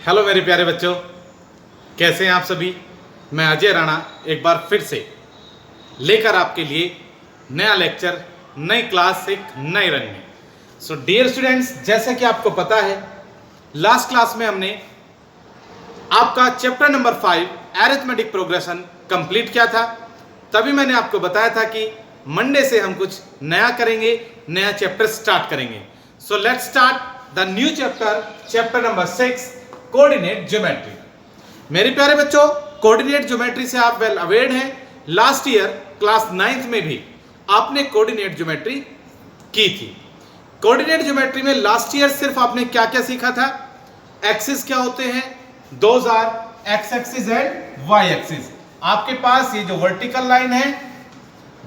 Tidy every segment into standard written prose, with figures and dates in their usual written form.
Hello मेरे प्यारे बच्चों, कैसे हैं आप सभी। मैं अजय राणा एक बार फिर से लेकर आपके लिए नया लेक्चर, नई क्लास, एक नए रंग में। सो डियर स्टूडेंट्स, जैसा कि आपको पता है लास्ट क्लास में हमने आपका chapter number 5 arithmetic progression complete किया था। तभी मैंने आपको बताया था कि मंडे से हम कुछ नया करेंगे, नया चैप्टर स्टार्ट करेंगे। So let's start the new chapter number 6, coordinate geometry. मेरे प्यारे बच्चों, कोऑर्डिनेट ज्योमेट्री से आप वेल अवेयर हैं। लास्ट ईयर क्लास 9th में भी आपने कोऑर्डिनेट ज्योमेट्री की थी। कोऑर्डिनेट ज्योमेट्री में लास्ट ईयर सिर्फ आपने क्या क्या सीखा था? एक्सिस क्या होते हैं, those are X axis and Y axis. आपके पास ये जो वर्टिकल लाइन है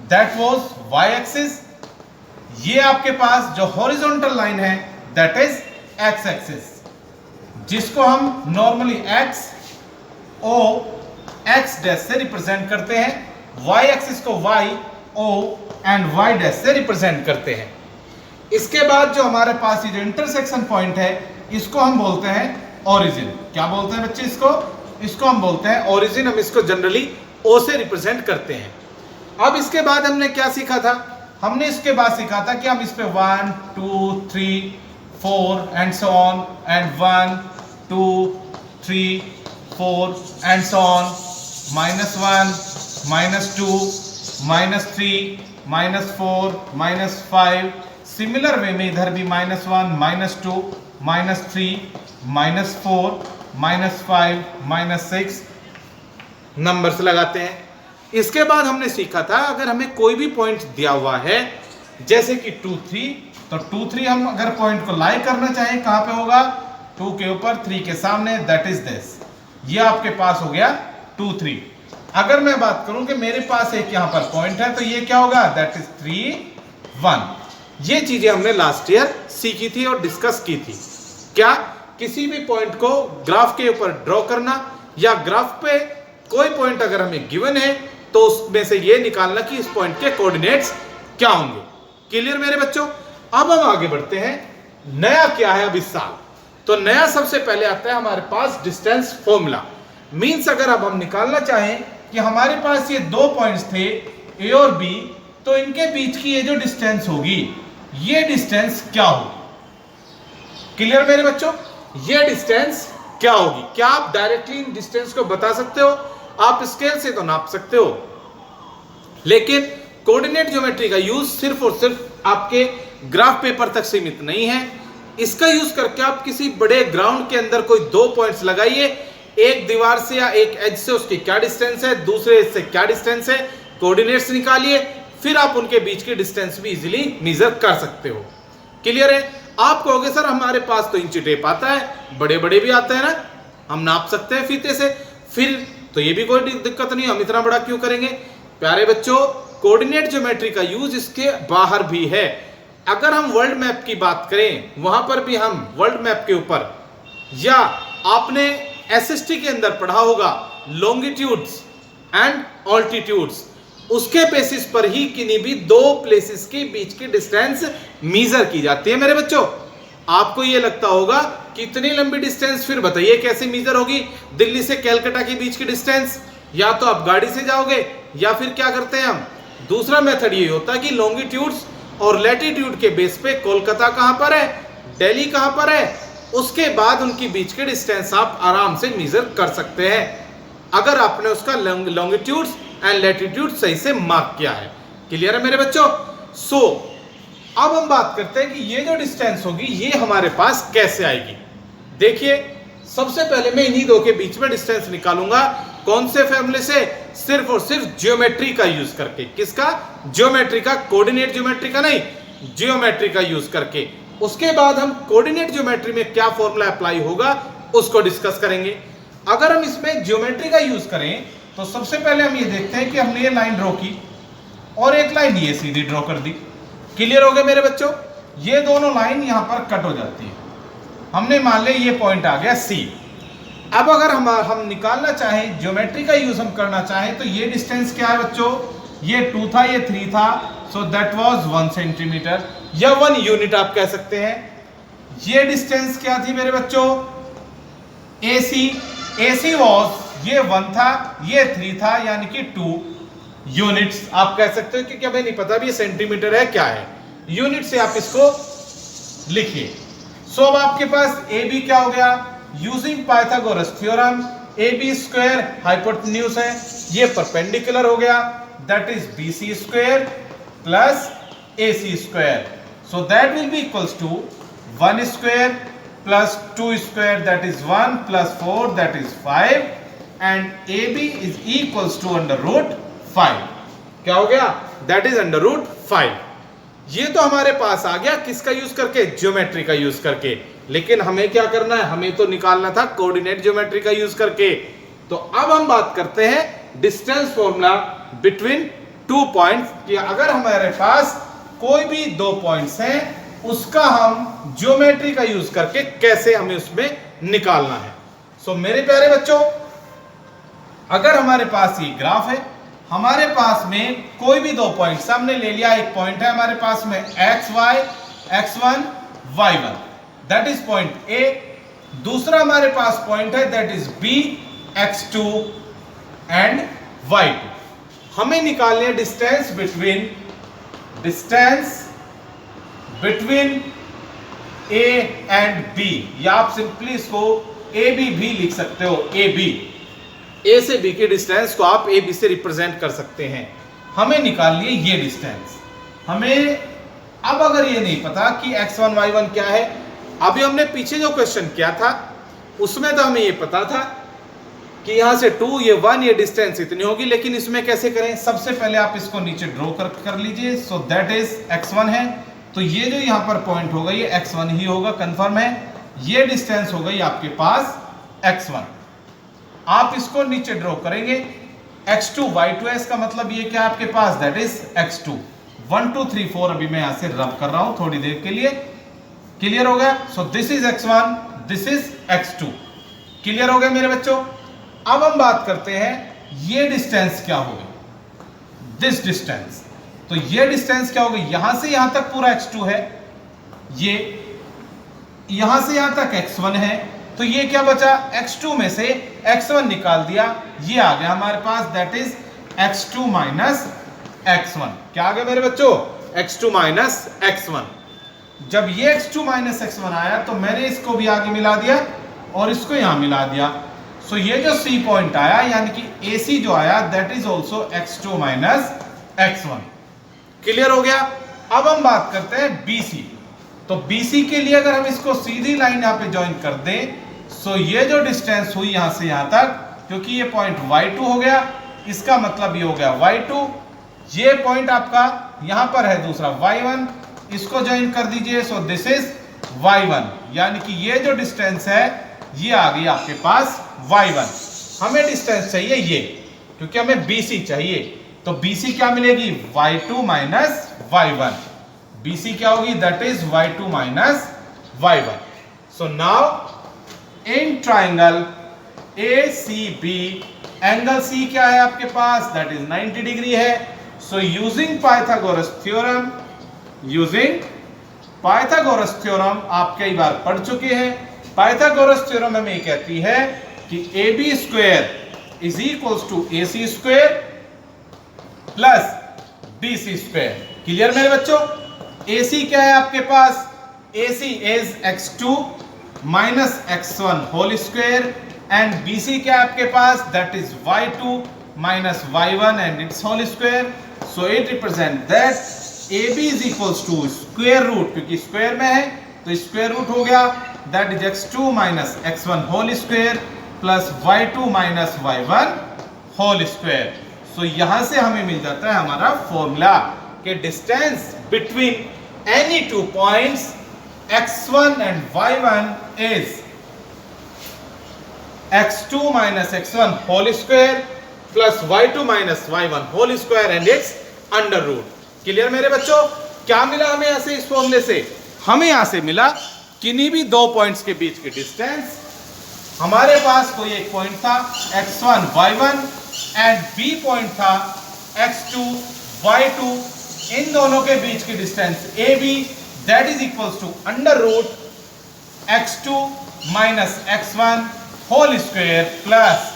दैट वाज वाई एक्सिस, ये आपके पास जो हॉरिजॉन्टल लाइन है दैट इज एक्स एक्सिस, जिसको हम normally X O X dash से रिप्रेजेंट करते हैं। वाई एक्सिस को Y O and Y dash से रिप्रेजेंट करते हैं। इसके बाद जो हमारे पास ये जो इंटरसेक्शन पॉइंट है इसको हम बोलते हैं ओरिजिन। क्या बोलते हैं बच्चे इसको हम बोलते हैं ओरिजिन। हम इसको जनरली ओ से रिप्रेजेंट करते हैं। अब इसके बाद हमने क्या सीखा था? हमने इसके बाद सीखा था कि हम इस पे 1 2 3 4 and so on and 1 2 3 4 and so on, -1 -2 -3 -4 -5। Similar way में इधर भी -1 -2 -3 -4 -5 -6 नंबर्स लगाते हैं। इसके बाद हमने सीखा था अगर हमें कोई भी पॉइंट दिया हुआ है जैसे कि 2 3, तो 2 3 हम अगर पॉइंट को लाई करना चाहें कहां पे होगा? 2 के ऊपर 3 के सामने, दैट इज दिस। ये आपके पास हो गया 2 3। अगर मैं बात करूं कि मेरे पास एक यहां पर पॉइंट है तो ये क्या होगा? That is 3 1। ये चीजें हमने लास्ट ईयर सीखी थी और डिस्कस की थी। क्या? किसी भी पॉइंट को ग्राफ के ऊपर ड्रॉ करना या ग्राफ पे कोई पॉइंट अगर हमें गिवन है तो उसमें से ये निकालना कि इस पॉइंट के कोऑर्डिनेट्स क्या होंगे। क्लियर मेरे बच्चों? अब हम आगे बढ़ते हैं। नया क्या है अब इस साल? तो नया सबसे पहले आता है हमारे पास डिस्टेंस फॉर्मूला। मींस अगर अब हम निकालना चाहें कि हमारे पास ये दो पॉइंट्स थे ए और बी, तो इनके बीच की ये जो डिस्टेंस होगी ये डिस्टेंस क्या होगी? क्लियर मेरे बच्चों? ये डिस्टेंस क्या होगी? क्या आप डायरेक्टली इन डिस्टेंस को बता सकते हो? आप स्केल से तो नाप सकते हो, लेकिन कोऑर्डिनेट ज्योमेट्री का यूज सिर्फ और सिर्फ आपके ग्राफ पेपर तक सीमित नहीं है। इसका यूज करके आप किसी बड़े ग्राउंड के अंदर कोई दो पॉइंट्स लगाइए, एक दीवार से या एक एज से उसकी क्या डिस्टेंस है, दूसरे एज से क्या डिस्टेंस है, कोऑर्डिनेट्स निकालिए, फिर आप उनके बीच की डिस्टेंस भी इजीली मेजर कर सकते हो। क्लियर है? आप कहोगे सर हमारे पास तो इंची टेप आता है, बड़े बड़े भी आते हैं ना, हम नाप सकते हैं फीते से, फिर तो ये भी कोई दिक्कत नहीं, हम इतना बड़ा क्यों करेंगे? प्यारे बच्चों, कोऑर्डिनेट ज्योमेट्री का यूज इसके बाहर भी है। अगर हम वर्ल्ड मैप की बात करें वहां पर भी हम वर्ल्ड मैप के ऊपर, या आपने एसएसटी के अंदर पढ़ा होगा लॉन्गिट्यूड्स एंड ऑल्टीट्यूड्स, उसके बेसिस पर ही किन्हीं भी दो प्लेसेस के बीच की डिस्टेंस मेजर की जाती है। मेरे बच्चों, आपको ये लगता होगा कि इतनी लंबी डिस्टेंस फिर बताइए कैसे मेजर होगी? दिल्ली से कलकत्ता के बीच की डिस्टेंस या तो आप गाड़ी से जाओगे या फिर क्या करते हैं हम, दूसरा मेथड ये होता है कि लॉन्गिट्यूड्स और लैटिट्यूड के बेस पे कोलकाता कहां पर है, दिल्ली कहां पर है, उसके बाद उनकी बीच के डिस्टेंस आप आराम से मेजर कर सकते हैं अगर आपने उसका लॉन्गिट्यूड्स एंड लैटिट्यूड सही से मार्क किया है। क्लियर है मेरे बच्चों? सो अब हम बात करते हैं कि ये जो डिस्टेंस होगी ये हमारे पास कैसे आएगी। देखिए, सबसे पहले मैं इन्हीं दो के बीच में डिस्टेंस निकालूंगा। कौन से फॉर्मूले से? सिर्फ और सिर्फ ज्योमेट्री का यूज करके। किसका? ज्योमेट्री का, कोऑर्डिनेट ज्योमेट्री का नहीं, ज्योमेट्री का यूज करके। उसके बाद हम कोऑर्डिनेट ज्योमेट्री में क्या फॉर्मूला अप्लाई होगा उसको डिस्कस करेंगे। अगर हम इसमें ज्योमेट्री का यूज करें तो सबसे पहले हम ये देखते हैं कि हमने ये लाइन ड्रॉ की और एक लाइन ये सीधी ड्रॉ कर दी। क्लियर हो गया मेरे बच्चों? ये दोनों लाइन यहां पर कट हो जाती है। हमने मान लिया ये पॉइंट आ गया सी। अब अगर हम निकालना चाहें, ज्योमेट्री का यूज हम करना चाहें, तो ये डिस्टेंस क्या है बच्चों? ये 2 था, ये 3 था, सो दैट वाज 1 सेंटीमीटर या 1 यूनिट आप कह सकते हैं। ये डिस्टेंस क्या थी मेरे बच्चों? AC वॉज ये 1 था, ये 3 था, यानी कि 2 यूनिट्स। आप कह सकते हो कि क्या भाई नहीं पता भी ये सेंटीमीटर है क्या है, यूनिट से आप इसको लिखिए। सो अब आपके पास AB क्या हो गया, using Pythagoras theorem, AB square hypotenuse है, ये परपेंडिकुलर हो गया, that is BC square plus AC square. So that will be equals to 1 square plus 2 square, that is 1 plus 4, that is 5, and AB is equals to under root 5। क्या हो गया, that is under root 5। ये तो हमारे पास आ गया किसका use करके, geometry का यूज करके। लेकिन हमें क्या करना है, हमें तो निकालना था कोऑर्डिनेट ज्योमेट्री का यूज करके। तो अब हम बात करते हैं डिस्टेंस फॉर्मूला बिटवीन 2 पॉइंट्स, कि अगर हमारे पास कोई भी 2 पॉइंट्स हैं उसका हम ज्योमेट्री का यूज करके कैसे हमें उसमें निकालना है। सो मेरे प्यारे बच्चों, अगर हमारे पास ये ग्राफ है, हमारे पास में कोई भी 2 पॉइंट्स हमने ले लिया, एक पॉइंट है हमारे पास में xy, x1, y1, that is point A। दूसरा हमारे पास पॉइंट है that is B, x2 and y2। हमें निकालनी है distance between A and B, या आप सिंपली इसको AB भी लिख सकते हो, AB, A से B के डिस्टेंस को आप AB से रिप्रेजेंट कर सकते हैं। हमें निकालनी है ये डिस्टेंस। हमें अब अगर ये नहीं पता कि x1 y1 क्या है, अभी हमने पीछे जो क्वेश्चन किया था उसमें तो हमें ये पता था कि यहां से 2, ये 1, ये डिस्टेंस इतनी होगी। लेकिन इसमें कैसे करें, सबसे पहले आप इसको नीचे ड्रॉ कर लीजिए। सो दैट इज x1 है, तो ये जो यहां पर पॉइंट होगा ये x1 ही होगा, कंफर्म है। ये डिस्टेंस हो गई आपके पास x1। आप इसको नीचे ड्रॉ करेंगे, x2 y2 है, इसका मतलब ये क्या आपके पास, दैट इज x2। 1 2 3 4 अभी मैं यहां से रब कर रहा हूं थोड़ी देर के लिए, क्लियर हो गया। So this is x1, this is x2, clear हो गया मेरे बच्चों। अब हम बात करते हैं ये डिस्टेंस क्या होगी, दिस डिस्टेंस। तो ये डिस्टेंस क्या होगी, यहां से यहां तक पूरा x2 है, ये यहां से यहां तक x1 है, तो ये क्या बचा, x2 में से x1 निकाल दिया, ये आ गया हमारे पास, that is x2 minus x1। क्या आ गया मेरे बच्चों, x2 माइनस x1। जब ये x2 माइनस x1 आया तो मैंने इसको भी आगे मिला दिया और इसको यहां मिला दिया। सो ये जो C पॉइंट आया, यानी कि AC जो आया, that is also x2 minus x1, clear हो गया। अब हम बात करते हैं BC। तो BC के लिए अगर हम इसको सीधी लाइन यहां पे ज्वाइन कर दें, सो ये जो डिस्टेंस हुई यहां से यहां तक, क्योंकि ये पॉइंट y2 हो गया, इसका मतलब ये हो गया y2। ये पॉइंट आपका यहां पर है दूसरा y1, इसको ज्वाइन कर दीजिए, सो दिस इज y1, यानी कि ये जो डिस्टेंस है ये आ गई आपके पास y1। हमें डिस्टेंस चाहिए ये, क्योंकि हमें BC चाहिए, तो BC क्या मिलेगी, y2 माइनस y1। BC क्या होगी, that is y2 minus y1। So now in triangle ACB, angle C क्या है आपके पास, दैट इज 90 डिग्री है। सो यूजिंग पाइथागोरस थ्योरम आप कई बार पढ़ चुके हैं। पाइथागोरस थ्योरम हमें कहती है कि AB square is equals to AC square plus BC square, clear मेरे बच्चों। AC क्या है आपके पास, AC is x2 minus x1 whole square, and BC क्या है आपके पास, that is y2 minus y1 and it's whole square. So it represent that AB is equals to square root, क्योंकि स्क्वायर में है तो स्क्वायर रूट हो गया, that is x2 minus x1 whole square plus y2 minus y1 whole square. So यहां से हमें मिल जाता है हमारा फॉर्मूला कि distance between any 2 points x1 and y1 is x2 minus x1 whole square plus y2 minus y1 whole square and its under root, clear मेरे बच्चों। क्या मिला हमें यहां से इस फॉर्मूले से, हमें यहां से मिला किन्हीं भी 2 पॉइंट्स के बीच की डिस्टेंस। हमारे पास कोई एक पॉइंट था x1 y1 and B point था x2 y2, इन दोनों के बीच की distance AB, that is equals to under root x2 minus x1 whole square plus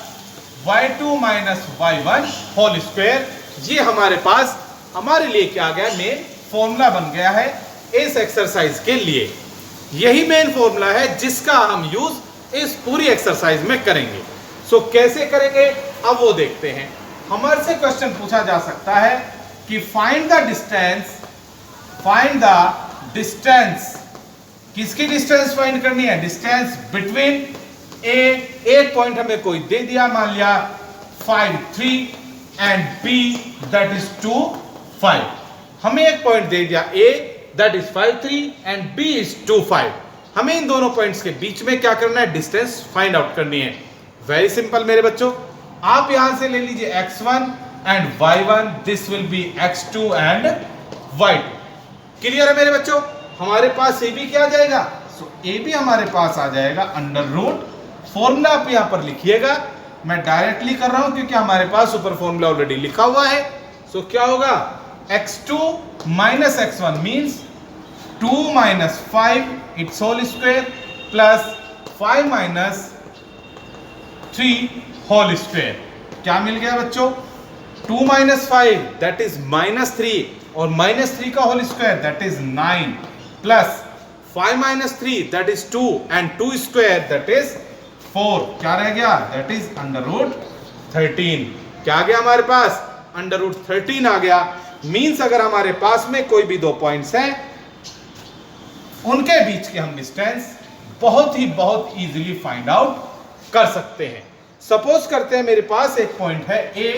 y2 minus y1 whole square. ये हमारे पास हमारे लिए क्या आ गया, मेन फॉर्मूला बन गया है इस एक्सरसाइज के लिए। यही मेन फॉर्मूला है जिसका हम यूज इस पूरी एक्सरसाइज में करेंगे। सो कैसे करेंगे अब वो देखते हैं। हमारे से क्वेश्चन पूछा जा सकता है कि फाइंड द डिस्टेंस, किसकी डिस्टेंस फाइंड करनी है, डिस्टेंस बिटवीन एक पॉइंट हमें कोई दे दिया, मान लिया 5 3 एंड B दैट इज 2 5। हमें एक पॉइंट दे दिया A that is 5 3 and B is 2 5। हमें इन दोनों पॉइंट्स के बीच में क्या करना है, डिस्टेंस फाइंड आउट करनी है। वेरी सिंपल मेरे बच्चों, आप यहां से ले लीजिए x1 and y1, this will B x2 and y2। Clear है मेरे बच्चों। हमारे पास ए बी क्या आ जाएगा, सो ए बी हमारे पास आ जाएगा अंडर रूट, फॉर्मूला आप यहां पर लिखिएगा, मैं डायरेक्टली कर रहा हूं क्योंकि हमारे पास ऊपर फॉर्मूला ऑलरेडी लिखा हुआ है। सो क्या होगा, x2 minus x1 means 2 minus 5 it's whole square plus 5 minus 3 whole square. क्या मिल गया बच्चों, 2 माइनस 5 दैट इज माइनस 3 और माइनस 3 का whole square that is 9 plus 5 minus 3 that is 2 and 2 square that is 4। क्या रह गया, दैट इज अंडर रूट 13। क्या आ गया हमारे पास, अंडर रूट 13 आ गया। मींस अगर हमारे पास में कोई भी दो पॉइंट्स हैं, उनके बीच के हम डिस्टेंस बहुत इजीली फाइंड आउट कर सकते हैं। सपोज करते हैं मेरे पास एक पॉइंट है A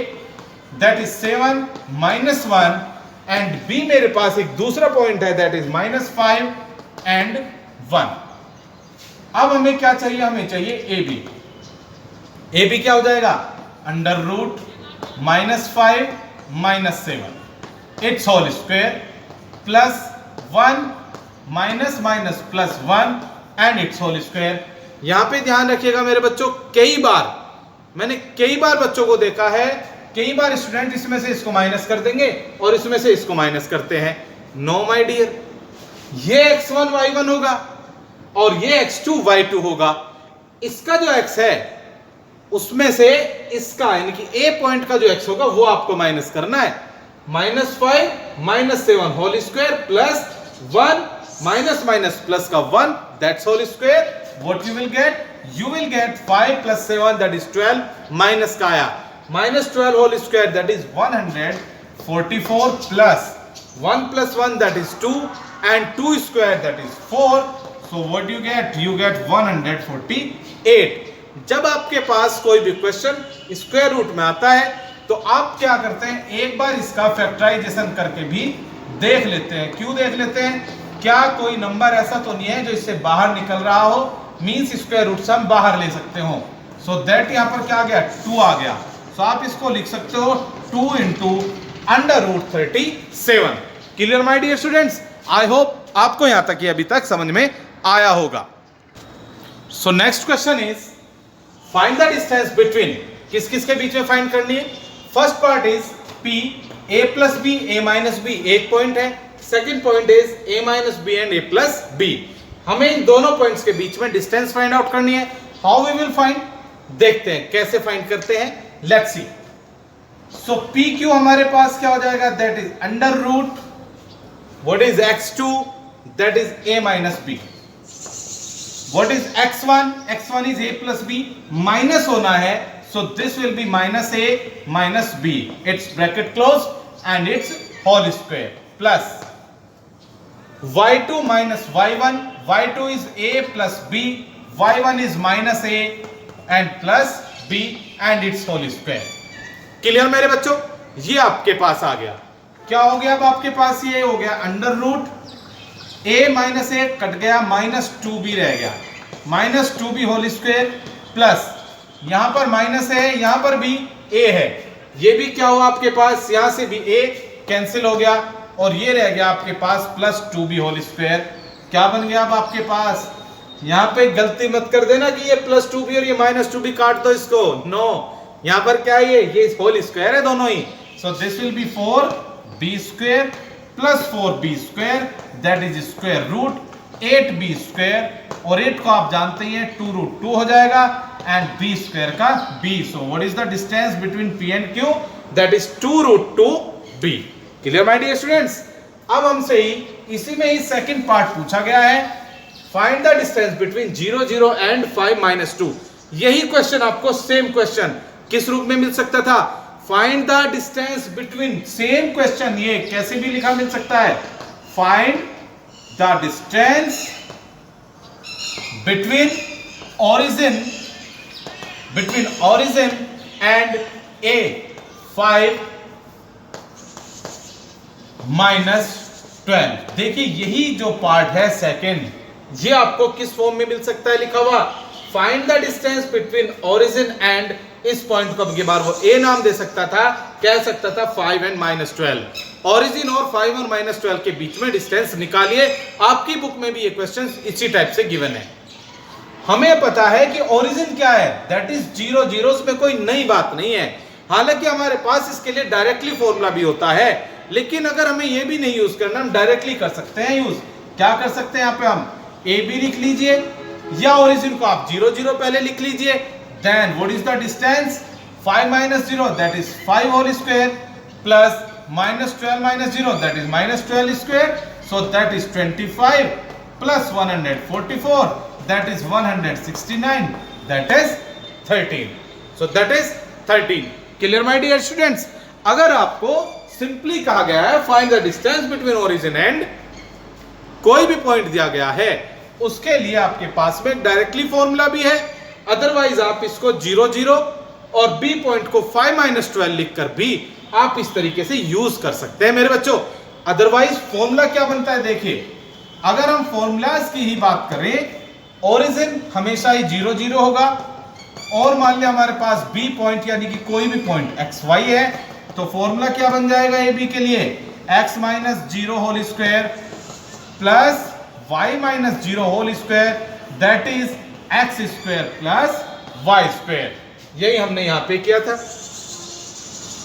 that is 7 minus 1 and B मेरे पास एक दूसरा पॉइंट है दैट इज माइनस 5 एंड 1। अब हमें क्या चाहिए, हमें चाहिए ए बी क्या हो जाएगा, under root minus 5 minus 7 it's whole square plus 1 minus minus plus 1 and it's whole square. यहां पे ध्यान रखिएगा मेरे बच्चों, मैंने कई बार बच्चों को देखा है, कई बार स्टूडेंट इसमें से इसको माइनस कर देंगे और इसमें से इसको माइनस करते हैं। नो माय डियर, ये x1 y1 होगा और ये x2 y2 होगा। इसका जो x है उसमें से इसका यानी कि a पॉइंट का जो x होगा वो आपको माइनस करना है। Minus 5 minus 7 whole square plus 1 minus minus plus का 1 that's whole square. What you will get 5 plus 7 that is 12 minus का आया minus 12 whole square that is 144 plus 1 plus 1 that is 2 and 2 square that is 4। So what you get 148। जब आपके पास कोई भी question square root में आता है तो आप क्या करते हैं, एक बार इसका फैक्टराइजेशन करके भी देख लेते हैं। क्यों देख लेते हैं, क्या कोई नंबर ऐसा तो नहीं है जो इससे बाहर निकल रहा हो, मींस स्क्वायर रूट से हम बाहर ले सकते हो। सो दैट यहां पर क्या आ गया, 2 आ गया। सो आप इसको लिख सकते हो 2 into under root 37। Clear my dear students, I hope आपको यहां तक ये अभी तक समझ में आया होगा। So next question is find the distance between, किस किस के बीच में फाइंड करनी है। First part is P A plus B A minus B, एक पॉइंट है। Second point is A minus B and A plus B। हमें इन दोनों पॉइंट्स के बीच में डिस्टेंस फाइंड आउट करनी है। हाउ वी विल फाइंड, देखते हैं कैसे फाइंड करते हैं, लेट्स सी। सो PQ हमारे पास क्या हो जाएगा, that is under root what is x2 that is A minus B। What is x1 is A plus B, minus होना है, so this will be minus A minus B, its bracket close and its whole square plus y2 minus y1, y2 is A plus B, y1 is minus A and plus B and its whole square। Clear मेरे बच्चों, ये आपके पास आ गया। क्या हो गया, अब आपके पास ये हो गया under root A minus A cut गया, माइनस 2B रह गया, minus 2B whole square plus यहां पर माइनस है, यहां पर भी A है, ये भी क्या हुआ आपके पास, यहां से भी A कैंसिल हो गया और ये रह गया आपके पास प्लस 2B होल स्क्वायर। क्या बन गया अब आपके पास, यहां पे गलती मत कर देना कि ये प्लस 2B और ये माइनस 2B काट दो इसको, नो, यहां पर क्या है, ये होल स्क्वायर है दोनों ही। So this will be 4B square plus 4B square that is square root 8B square, और 8 को आप जानते हैं 2 रूट 2 हो जाएगा एंड b स्क्वायर का b. So what is the distance between p and q? That is 2√2b. Clear my dear students? अब हमसे ही इसी में ही सेकंड पार्ट पूछा गया है, find the distance between 0 0 and 5 - 2. यही क्वेश्चन आपको सेम क्वेश्चन किस रूप में मिल सकता था? Find the distance between, same question ये कैसे भी लिखा मिल सकता है, find the distance between origin and a 5 - 12. देखिए यही जो पार्ट है सेकंड, ये आपको किस फॉर्म में मिल सकता है लिखा हुआ, find the distance between origin and, इस पॉइंट को अब बार वो ए नाम दे सकता था, कह सकता था 5 and -12. ओरिजिन और 5 और -12 के बीच में डिस्टेंस निकालिए. आपकी बुक में भी ये क्वेश्चन इसी टाइप से गिवन है. हमें पता है कि ओरिजिन क्या है, दैट इज 0 0. में कोई नई बात नहीं है. हालांकि हमारे पास इसके लिए डायरेक्टली फॉर्मूला भी होता है, लेकिन अगर हमें ये भी नहीं यूज करना, हम डायरेक्टली कर सकते हैं यूज. क्या कर सकते हैं, यहाँ पे हम ए बी लिख लीजिए, या ओरिजिन को आप 0 0 पहले लिख लीजिए. Then what is the distance, 5 - 0 that is 5 whole square plus -12 - 0 that is -12 square. So that is 25 plus 144 that is 169, that is 13. So that is 13. Clear my dear students? अगर आपको सिंपली कहा गया है find the distance between origin and, कोई भी point दिया गया है, उसके लिए आपके पास में डायरेक्टली फॉर्मूला भी है. अदरवाइज आप इसको 0 0 और b पॉइंट को 5 - 12 लिखकर भी आप इस तरीके से यूज कर सकते हैं मेरे बच्चों. अदरवाइज फॉर्मूला क्या बनता है, देखिए अगर हम फॉर्मूलाज की ही बात करें, ओरिजिन हमेशा ही 0 0 होगा, और मान लिया हमारे पास बी पॉइंट यानी कि कोई भी पॉइंट एक्स वाई है, तो फॉर्मूला क्या बन जाएगा ए बी के लिए, x - 0 whole square plus y - 0 whole square that is x square plus y square. यही हमने यहां पे किया था.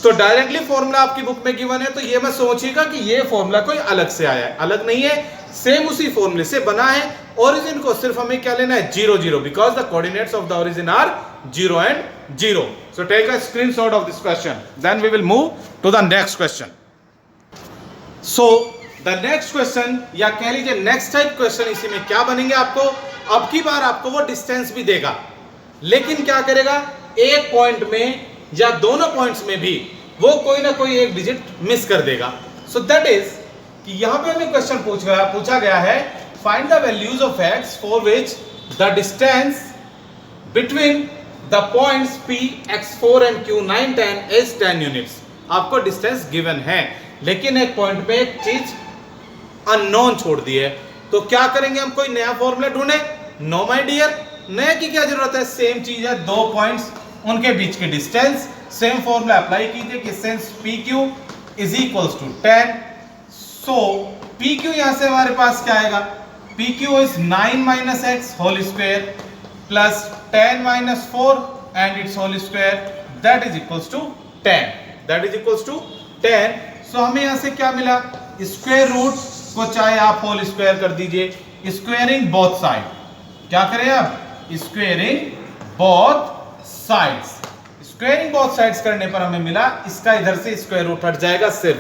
तो डायरेक्टली फॉर्मूला आपकी बुक में गिवन है, तो ये मत सोचिएगा कि ये फॉर्मूला कोई अलग से आया है, अलग नहीं है, सेम उसी फॉर्मूले से बना है. ओरिजिन को सिर्फ हमें क्या लेना है, 0 0, because the coordinates of the origin are 0 and 0. So take a screenshot of this question, then we will move to the next question. So the next question, या कह लीजिए नेक्स्ट टाइप क्वेश्चन, इसी में क्या बनेंगे आपको, अब की बार आपको वो डिस्टेंस भी देगा, लेकिन क्या करेगा, एक पॉइंट में या दोनों पॉइंट्स में भी वो कोई ना कोई एक डिजिट मिस कर देगा. सो दैट इज कि यहां पे हमें क्वेश्चन पूछा गया है, find the values of x for which the distance between the points p x4 and q9 10 is 10 units. आपको डिस्टेंस गिवन है, लेकिन एक पॉइंट पे एक चीज अननोन छोड़ दी है, तो क्या करेंगे, हम कोई नया फॉर्मूला ढूंढे? नो माय डियर, नए की क्या जरूरत है, सेम चीज है, दो पॉइंट्स उनके बीच की डिस्टेंस, सेम फॉर्मूला अप्लाई कीजिए कि since pq is equals to 10. So pq यहां से हमारे पास क्या आएगा, PQ is 9 - x whole square plus 10 - 4 and its whole square that is equals to 10. That is equals to 10. So हमें यहाँ से क्या मिला, स्क्वायर रूट को चाहे आप होल स्क्वायर कर दीजिए, स्क्वायरिंग बोथ साइड. क्या करें आप, squaring both sides. Squaring both sides करने पर हमें मिला, इसका इधर से स्क्वायर रूट हट जाएगा सिर्फ,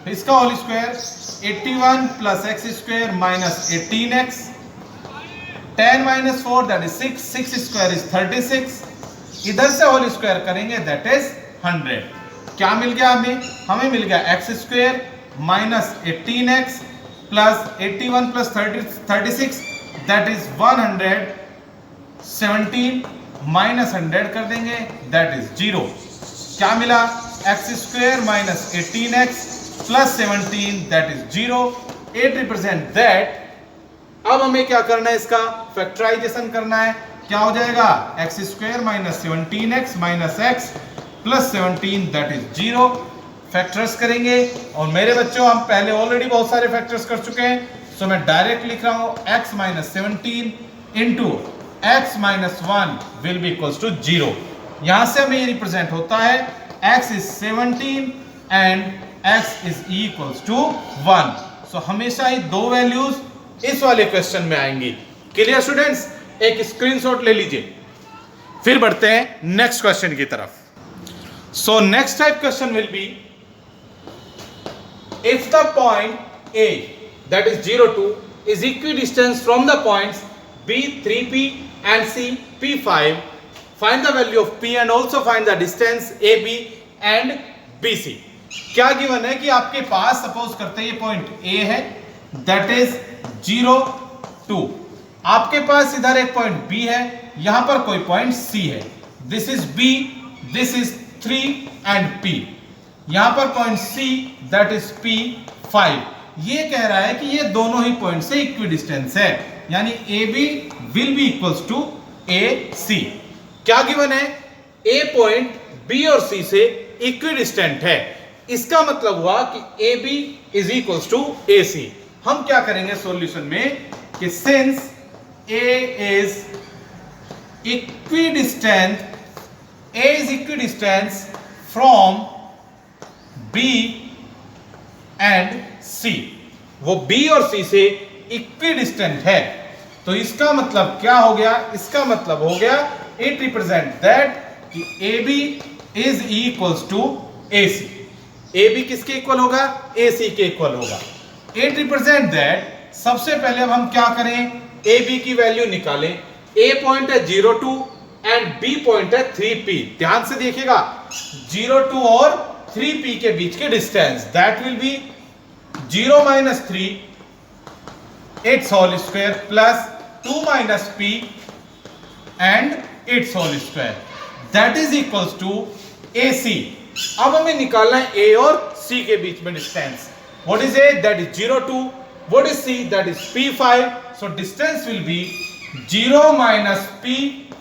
इसका whole square 81 plus x square minus 18x, 10 - 4 that is 6, 6 square is 36, इधर से होल स्क्वायर करेंगे that is 100. क्या मिल गया हमें मिल गया x square minus 18x plus 81 plus 36 that is 117 minus 100 कर देंगे that is 0. क्या मिला, x square minus 18x plus 17 that is 0. 8 represent that. अब हमें क्या करना है, इसका फैक्टराइजेशन करना है. क्या हो जाएगा, x square minus 17x minus x plus 17 that is 0. Factors करेंगे, और मेरे बच्चों हम पहले ऑलरेडी बहुत सारे फैक्टर्स कर चुके हैं, सो मैं डायरेक्ट लिख रहा हूं x minus 17 into x minus 1 will be equals to 0. यहां से हमें ये रिप्रेजेंट होता है x is 17 and x is equals to 1. So हमेशा ही दो वैल्यूज इस वाले क्वेश्चन में आएंगी. क्लियर स्टूडेंट्स, एक स्क्रीनशॉट ले लीजिए. फिर बढ़ते हैं नेक्स्ट क्वेश्चन की तरफ. So next type question will be, if the point A, that is 0, 2, is equidistant from the points B, 3P and C, P5, find the value of P and also find the distance AB and BC. क्या given है कि आपके पास suppose करते हैं ये point A है, that is 0, 2. आपके पास इधर एक पॉइंट B है, यहां पर कोई पॉइंट C है. This is B, this is 3 and P. यहां पर point C that is P5. ये कह रहा है कि ये दोनों ही पॉइंट से इक्विडिस्टेंस है, यानी AB will be equals to AC. क्या गिवन है? A पॉइंट B और C से इक्विडिस्टेंट है. इसका मतलब हुआ कि AB is equals to AC. हम क्या करेंगे सॉल्यूशन में कि since A is equidistant, A is equidistance from B and C, वो B और C से इक्विडिस्टेंट है. तो इसका मतलब क्या हो गया? इसका मतलब हो गया इट रिप्रेजेंट दैट कि AB is equals to AC. AB किसके इक्वल होगा? AC के इक्वल होगा. इट रिप्रेजेंट दैट, सबसे पहले अब हम क्या करें? AB की वैल्यू निकालें. A पॉइंट है 0, 2 एंड B पॉइंट है 3P. ध्यान से देखिएगा, 0, 2 और 3P के बीच के distance that will B 0 minus 3 its whole square plus 2 minus P and its whole square, that is equals to AC. अब हमें निकालना है A और C के बीच में distance. What is A? That is 0, 2. What is C? That is P5. So distance will be 0 minus P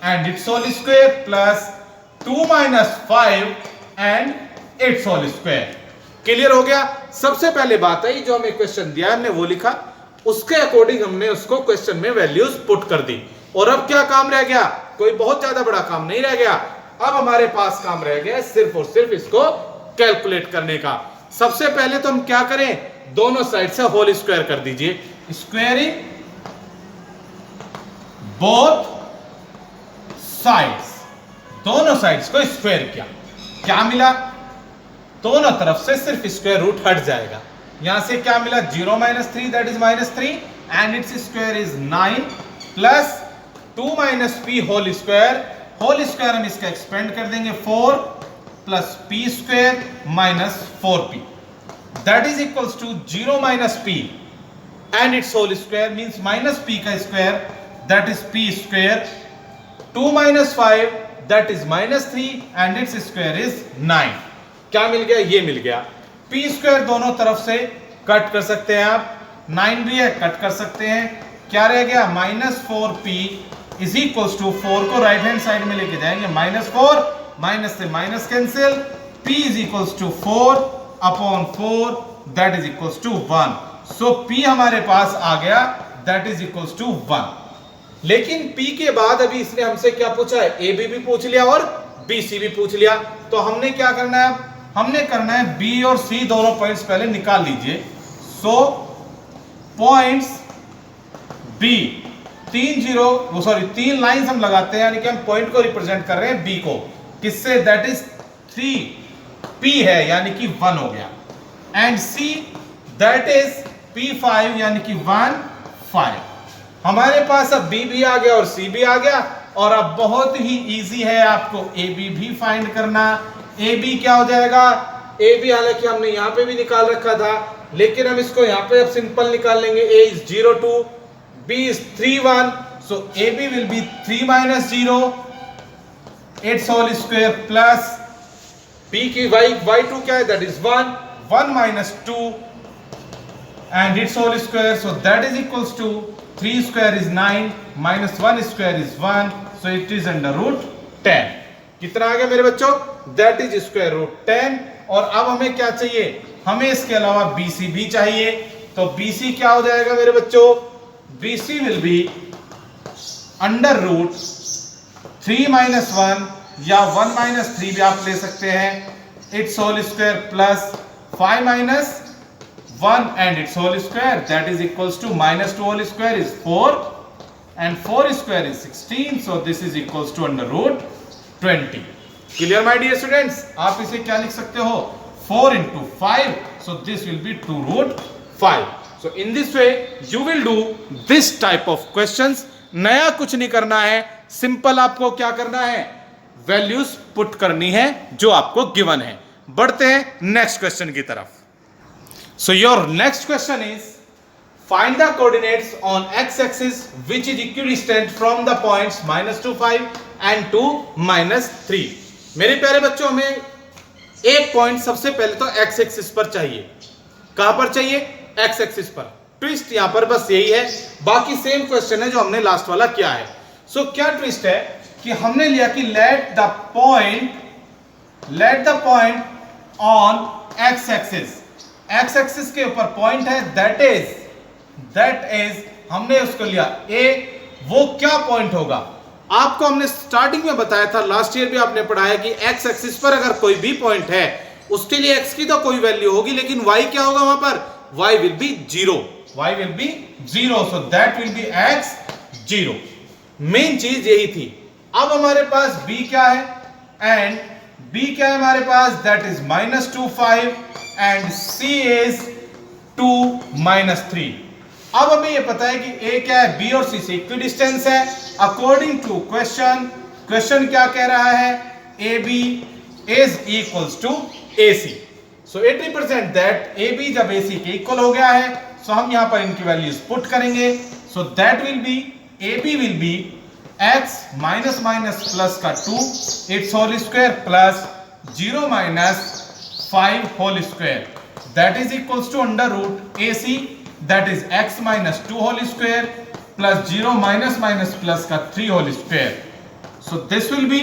and its whole square plus 2 minus 5 and it's whole square. Clear हो गया? सबसे पहले बात है जो हमें क्वेश्चन दिया हमने वो लिखा, उसके अकॉर्डिंग हमने उसको क्वेश्चन में वैल्यूज पुट कर दी. और अब क्या काम रह गया? कोई बहुत ज्यादा बड़ा काम नहीं रह गया. अब हमारे पास काम रह गया सिर्फ और सिर्फ इसको कैलकुलेट करने का. सबसे पहले तो हम क्या करें? दोनों साइड से होल स्क्वायर कर दीजिए. स्क्वायरिंग बोथ साइड्स, दोनों साइड्स को स्क्वायर किया. क्या मिला? दोनों तरफ से सिर्फ स्क्वायर रूट हट जाएगा. यहां से क्या मिला? 0 minus 3 that is -3 and it's square is 9 plus 2 minus P whole square. Whole square हम इसका एक्सपेंड कर देंगे 4 plus P square minus 4P that is equals to 0 minus P and it's whole square means minus P का square that is P square. 2 minus 5 that is -3 and it's square is 9. क्या मिल गया? ये मिल गया. P square दोनों तरफ से cut कर सकते हैं आप. 9 भी है, कट कर सकते हैं. क्या रह गया? -4P इज इक्वल्स टू 4 को राइट हैंड साइड में लेके जाएंगे. -4 माइनस से minus cancel. P is equals to 4 upon 4 that is equals to 1. So P हमारे पास आ गया दैट इज इक्वल्स टू 1. लेकिन P के बाद अभी इसने हमसे क्या पूछा है? AB भी पूछ लिया और BC भी पूछ लिया. तो हमने क्या करना है? हमने करना है B और C दोनों पॉइंट्स पहले निकाल लीजिए. सो पॉइंट्स B, 3 लाइंस हम लगाते हैं, यानी कि हम पॉइंट को रिप्रेजेंट कर रहे हैं B को. किससे? दैट इज 3P है, यानी कि 1 हो गया. And C that is P5 यानी कि 1, 5. हमारे पास अब B भी आ गया और C भी आ गया. और अब बहुत ही इजी है आपको AB भी फाइंड करना. AB क्या हो जाएगा? AB हालांकि हमने यहां पे भी निकाल रखा था, लेकिन हम इसको यहां पे अब सिंपल निकाल लेंगे. A is 0, 2, B is 3, 1. So AB will be 3 minus 0 its whole square plus P की y2 क्या है? That is 1, 1 minus 2 and its whole square. So that is equals to 3 square is 9 minus 1 square is 1. So it is under root 10. कितना आ गया मेरे बच्चों? That is square root 10. और अब हमें क्या चाहिए? हमें इसके अलावा BC भी चाहिए. तो BC क्या हो जाएगा मेरे बच्चों? BC will be under root 3 minus 1 या 1 minus 3 भी आप ले सकते हैं. It's whole square plus 5 minus 1 and its whole square that is equals to -2 whole square is 4 and 4 square is 16, so this is equals to under root 20. Clear my dear students? आप इसे क्या लिख सकते हो? 4 into 5, so this will be 2 root 5. So in this way you will do this type of questions. नया कुछ नहीं करना है, सिंपल आपको क्या करना है, वैल्यूज पुट करनी है जो आपको गिवन है. बढ़ते हैं नेक्स्ट क्वेश्चन की तरफ. So your next question is find the coordinates on x-axis which is equidistant from the points -2, 5 and 2, -3. मेरे प्यारे बच्चों, हमें एक पॉइंट सबसे पहले तो x एक्सिस पर चाहिए. कहां पर चाहिए? x एक्सिस पर. ट्विस्ट यहां पर बस यही है, बाकी सेम क्वेश्चन है जो हमने लास्ट वाला किया है. सो क्या ट्विस्ट है कि हमने लिया कि let the point on x axis. x axis के ऊपर पॉइंट है, दैट इज हमने उसको लिया a. वो क्या पॉइंट होगा? आपको हमने स्टार्टिंग में बताया था, लास्ट ईयर भी आपने पढ़ाया कि x एक्सिस पर अगर कोई भी पॉइंट है उसके लिए x की तो कोई वैल्यू होगी, लेकिन y क्या होगा वहां पर? y will be 0. So that will be x 0. Main चीज यही थी. अब हमारे पास b क्या है? एंड b क्या है हमारे पास? That is -2, 5 and c is 2, -3. अब हमें ये पता है कि a क्या है? b और c से इक्विडिस्टेंस है. अकॉर्डिंग टू क्वेश्चन क्या कह रहा है? ab is equals to ac. So it represent that ab जब ac के इक्वल हो गया है, सो हम यहां पर इनकी वैल्यूज पुट करेंगे. So that will be ab will be x minus plus का 2 it's whole square plus 0 -5 whole square. That is equals to under root ac. That is x minus 2 whole square plus 0 minus plus का 3 whole square. So this will be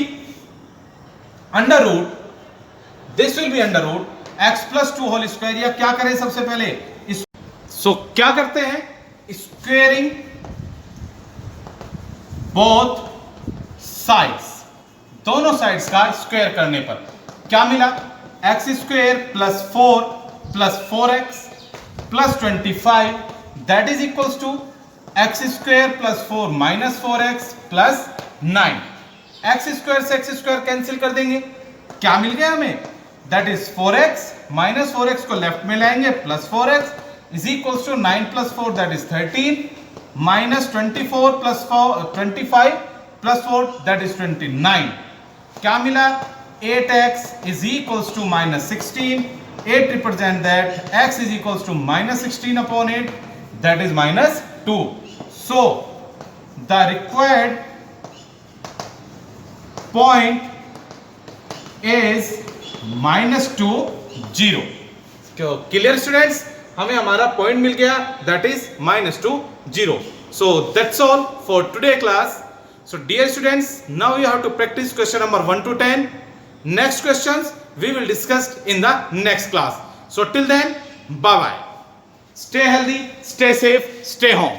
under root x plus 2 whole square. या क्या करें सबसे पहले? So क्या करते हैं? Squaring both sides. दोनों साइड्स का स्क्वायर करने पर क्या मिला? x square plus 4 plus 4x plus 25, that is equals to x square plus 4 minus 4x plus 9. x square से x square कैंसिल कर देंगे. क्या मिल गया हमें? that is 4x minus 4x को लेफ्ट में लाएंगे plus 4x is equals to 9 plus 4 that is 13 minus 24 plus 25 plus 4 that is 29. क्या मिला? 8x is equals to -16. 8 represent that x is equals to -16 upon 8, that is -2. So the required point is -2, 0. Clear students? हमें हमारा point मिल गया, that is -2, 0. So that's all for today class. So dear students, now you have to practice question number 1 to 10. Next questions we will discuss in the next class. So till then, bye bye. Stay healthy, stay safe, stay home.